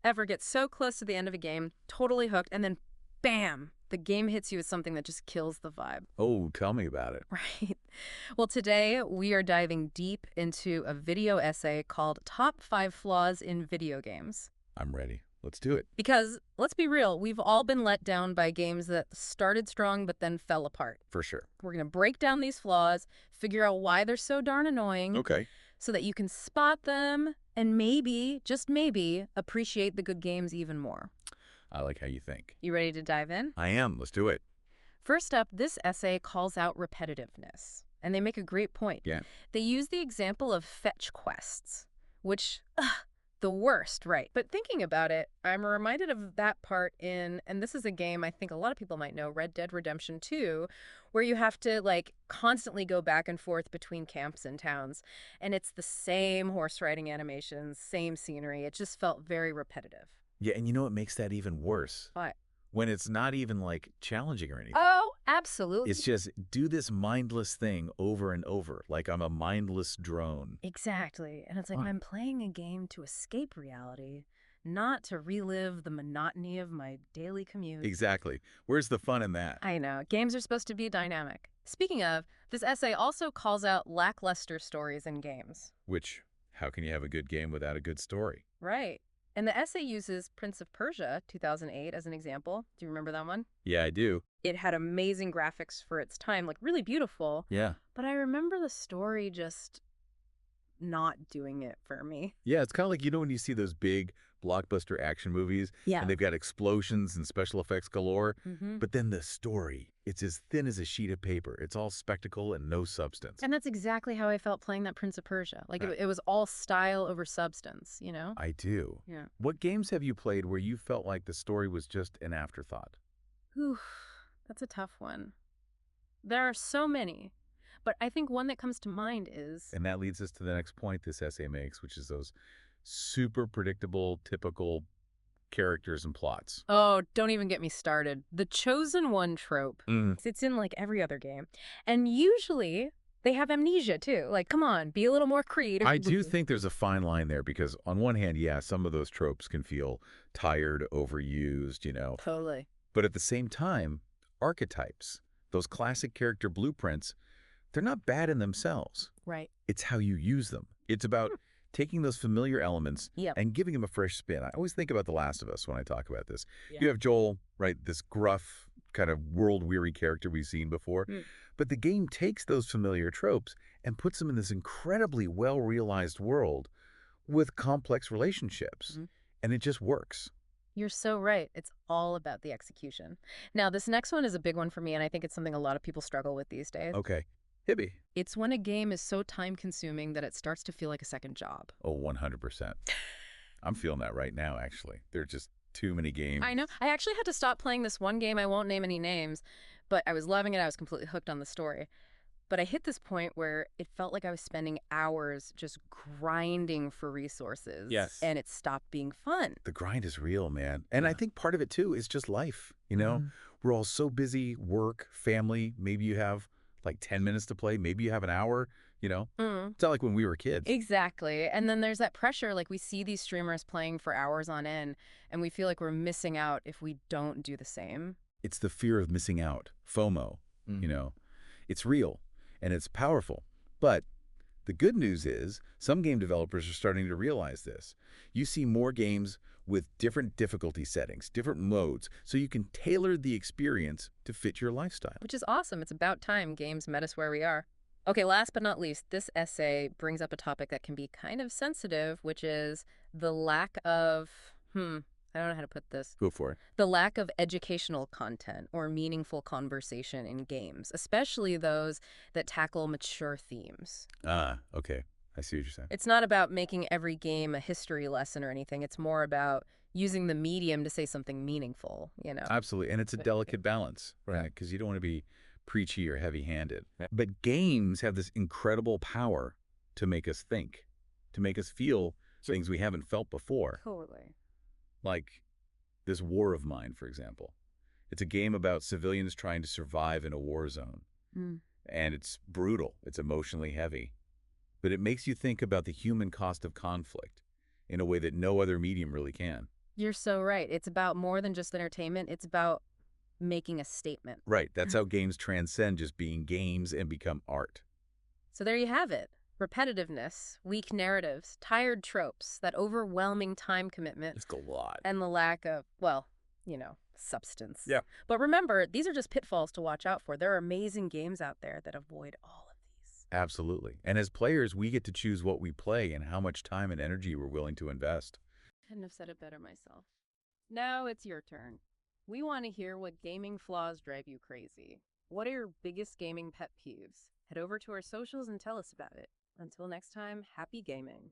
ever get so close to the end of a game, totally hooked, and then bam, the game hits you with something that just kills the vibe. Oh, tell me about it. Right. Well, today we are diving deep into a video essay called Top 5 Flaws in Video Games. I'm ready. Let's do it. Because, let's be real, we've all been let down by games that started strong but then fell apart. For sure. We're going to break down these flaws, figure out why they're so darn annoying, Okay. so that you can spot them and maybe, just maybe, appreciate the good games even more. I like how you think. You ready to dive in? I am. Let's do it. First up, this essay calls out repetitiveness, and they make a great point. Yeah. They use the example of fetch quests, which, the worst, right? But thinking about it, I'm reminded of that part in, and this is a game I think a lot of people might know, Red Dead Redemption 2, where you have to, like, constantly go back and forth between camps and towns, and it's the same horse riding animations, same scenery. It just felt very repetitive. Yeah, and you know what makes that even worse? What? When it's not even, like, challenging or anything. Oh, absolutely. It's just do this mindless thing over and over, like I'm a mindless drone. Exactly. And it's like, Huh. I'm playing a game to escape reality, not to relive the monotony of my daily commute. Exactly. Where's the fun in that? I know. Games are supposed to be dynamic. Speaking of, this essay also calls out lackluster stories in games. Which, how can you have a good game without a good story? Right. And the essay uses Prince of Persia, 2008, as an example. Do you remember that one? Yeah, I do. It had amazing graphics for its time, like really beautiful. Yeah. But I remember the story just not doing it for me. Yeah, it's kind of like, you know, when you see those big blockbuster action movies Yeah. and they've got explosions and special effects galore, Mm-hmm. but then the story, it's as thin as a sheet of paper. It's all spectacle and no substance. And that's exactly how I felt playing that Prince of Persia. Like, Right. it was all style over substance, you know? I do. Yeah. What games have you played where you felt like the story was just an afterthought? Whew, that's a tough one. There are so many, but I think one that comes to mind is... And that leads us to the next point this essay makes, which is those super predictable, typical characters and plots. Oh, don't even get me started. The chosen one trope. Mm. It's in, like, every other game. And usually, they have amnesia, too. Like, come on, be a little more creative. I do think there's a fine line there because on one hand, yeah, some of those tropes can feel tired, overused, you know. Totally. But at the same time, archetypes, those classic character blueprints, they're not bad in themselves. Right. It's how you use them. It's about taking those familiar elements Yep. and giving them a fresh spin. I always think about The Last of Us when I talk about this. Yeah. You have Joel, right, this gruff, kind of world-weary character we've seen before. Mm. But the game takes those familiar tropes and puts them in this incredibly well-realized world with complex relationships. Mhm. And it just works. You're so right. It's all about the execution. Now, this next one is a big one for me, and I think it's something a lot of people struggle with these days. Okay. Hibby. It's when a game is so time-consuming that it starts to feel like a second job. Oh, 100%. I'm feeling that right now, actually. There are just too many games. I know. I actually had to stop playing this one game. I won't name any names, but I was loving it. I was completely hooked on the story. But I hit this point where it felt like I was spending hours just grinding for resources. Yes. And it stopped being fun. The grind is real, man. And I Yeah. think part of it, too, is just life. You know, we're all so busy, work, family. Maybe you have like 10 minutes to play. Maybe you have an hour, you know. Mm. It's not like when we were kids. Exactly. And then there's that pressure, like we see these streamers playing for hours on end, and we feel like we're missing out if we don't do the same. It's the fear of missing out, FOMO, you know. It's real and it's powerful. But the good news is some game developers are starting to realize this. You see more games with different difficulty settings, different modes, so you can tailor the experience to fit your lifestyle. Which is awesome. It's about time games met us where we are. Okay, last but not least, this essay brings up a topic that can be kind of sensitive, which is the lack of, I don't know how to put this. Go for it. The lack of educational content or meaningful conversation in games, especially those that tackle mature themes. Ah, okay. I see what you're saying. It's not about making every game a history lesson or anything. It's more about using the medium to say something meaningful, you know? Absolutely. And it's a But- delicate balance, right? Because you don't want to be preachy or heavy-handed. But games have this incredible power to make us think, to make us feel things we haven't felt before. Totally. Like this War of Mine, for example. It's a game about civilians trying to survive in a war zone. Mm. And it's brutal. It's emotionally heavy. But it makes you think about the human cost of conflict in a way that no other medium really can. You're so right. It's about more than just entertainment. It's about making a statement. Right, that's how games transcend just being games and become art. So there you have it. Repetitiveness, weak narratives, tired tropes, that overwhelming time commitment, It's a lot. and the lack of, well, substance. Yeah. But remember, these are just pitfalls to watch out for. There are amazing games out there that avoid all of these. Absolutely. And as players, we get to choose what we play and how much time and energy we're willing to invest. Couldn't have said it better myself. Now it's your turn. We want to hear what gaming flaws drive you crazy. What are your biggest gaming pet peeves? Head over to our socials and tell us about it. Until next time, happy gaming.